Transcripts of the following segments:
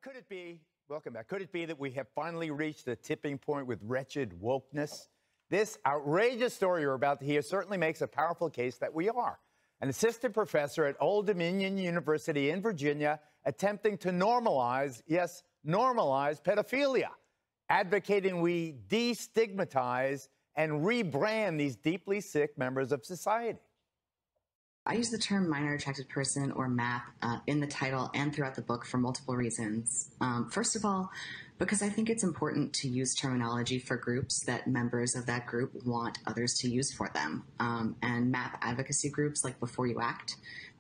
Could it be, welcome back, could it be that we have finally reached the tipping point with wretched wokeness? This outrageous story you're about to hear certainly makes a powerful case that we are. An assistant professor at Old Dominion University in Virginia attempting to normalize, yes, normalize pedophilia, advocating we destigmatize and rebrand these deeply sick members of society. I use the term minor attracted person, or MAP, in the title and throughout the book for multiple reasons. First of all, because I think it's important to use terminology for groups that members of that group want others to use for them. And MAP advocacy groups like Before You Act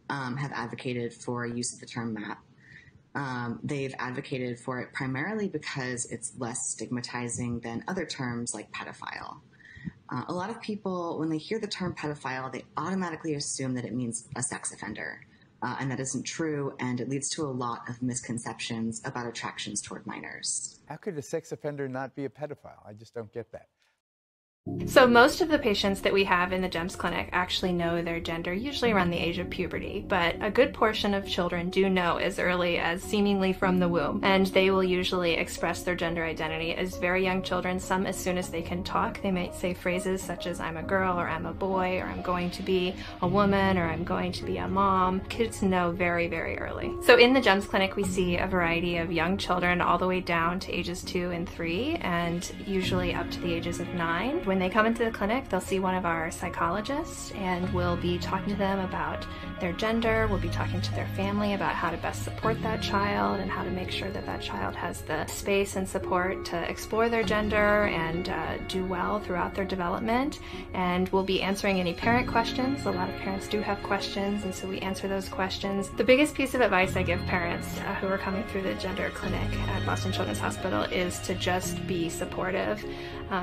have advocated for use of the term MAP. They've advocated for it primarily because it's less stigmatizing than other terms like pedophile. A lot of people, when they hear the term pedophile, they automatically assume that it means a sex offender. And that isn't true, and it leads to a lot of misconceptions about attractions toward minors. How could a sex offender not be a pedophile? I just don't get that. So most of the patients that we have in the GEMS clinic actually know their gender, usually around the age of puberty, but a good portion of children do know as early as seemingly from the womb, and they will usually express their gender identity as very young children, some as soon as they can talk. They might say phrases such as I'm a girl, or I'm a boy, or I'm going to be a woman, or I'm going to be a mom. Kids know very, very early. So in the GEMS clinic we see a variety of young children all the way down to ages 2 and 3, and usually up to the ages of 9. When they come into the clinic, they'll see one of our psychologists, and we'll be talking to them about their gender. We'll be talking to their family about how to best support that child and how to make sure that that child has the space and support to explore their gender and do well throughout their development. And we'll be answering any parent questions. A lot of parents do have questions, and so we answer those questions. The biggest piece of advice I give parents who are coming through the gender clinic at Boston Children's Hospital is to just be supportive.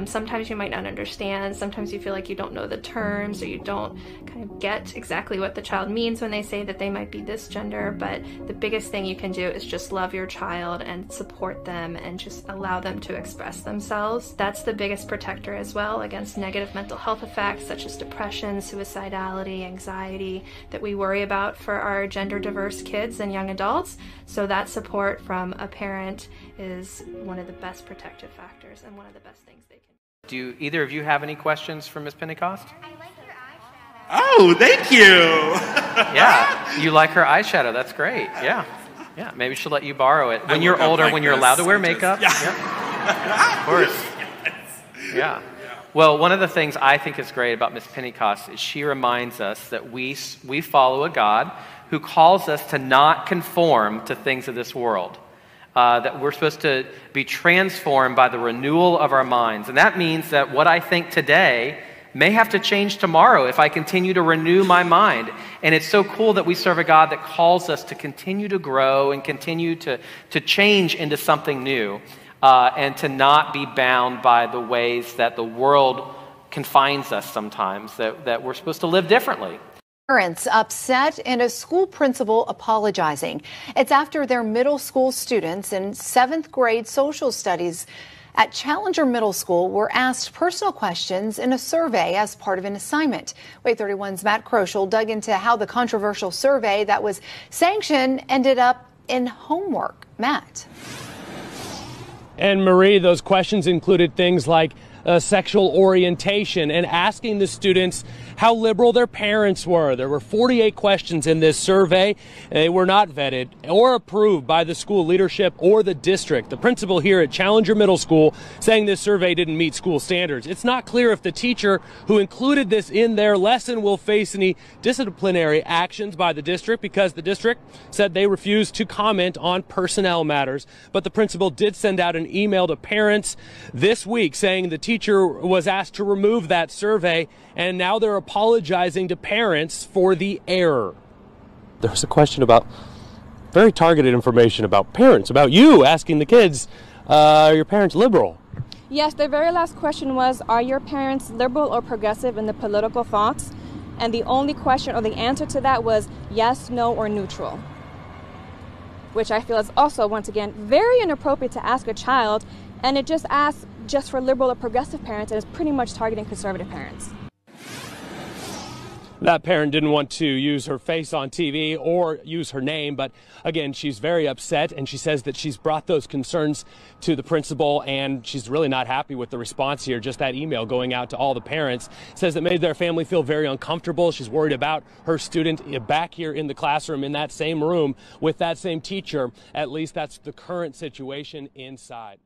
Sometimes you might not understand, sometimes you feel like you don't know the terms, or you don't kind of get exactly what the child means when they say that they might be this gender, but the biggest thing you can do is just love your child and support them and just allow them to express themselves. That's the biggest protector as well against negative mental health effects such as depression, suicidality, anxiety that we worry about for our gender diverse kids and young adults. So that support from a parent is one of the best protective factors and one of the best things they can do. Do either of you have any questions for Ms. Pentecost? I like your eyeshadow. Oh, thank you. Yeah, you like her eyeshadow. That's great. Yeah. Yeah, maybe she'll let you borrow it. When you're older, when you're allowed to wear makeup. Yeah. Of course. Yeah. Well, one of the things I think is great about Ms. Pentecost is she reminds us that we follow a God who calls us to not conform to things of this world. That we're supposed to be transformed by the renewal of our minds. And that means that what I think today may have to change tomorrow if I continue to renew my mind. And it's so cool that we serve a God that calls us to continue to grow and continue to change into something new, and to not be bound by the ways that the world confines us sometimes, that we're supposed to live differently. Parents upset and a school principal apologizing. It's after their middle school students in 7th grade social studies at Challenger Middle School were asked personal questions in a survey as part of an assignment. Wait 31's Matt Kroschel dug into how the controversial survey that was sanctioned ended up in homework. Matt. And Marie, those questions included things like sexual orientation and asking the students how liberal their parents were. There were 48 questions in this survey. They were not vetted or approved by the school leadership or the district. The principal here at Challenger Middle School saying this survey didn't meet school standards. It's not clear if the teacher who included this in their lesson will face any disciplinary actions by the district, because the district said they refused to comment on personnel matters. But the principal did send out an email to parents this week saying the teacher was asked to remove that survey, and now they're apologizing to parents for the error. There was a question about very targeted information about parents, about you asking the kids, are your parents liberal? Yes, the very last question was, are your parents liberal or progressive in the political thoughts? And the only question or the answer to that was yes, no, or neutral, which I feel is also, once again, very inappropriate to ask a child, and it just asks just for liberal or progressive parents, and is pretty much targeting conservative parents. That parent didn't want to use her face on TV or use her name, but again, she's very upset, and she says that she's brought those concerns to the principal, and she's really not happy with the response here. Just that email going out to all the parents says it made their family feel very uncomfortable. She's worried about her student back here in the classroom in that same room with that same teacher. At least that's the current situation inside.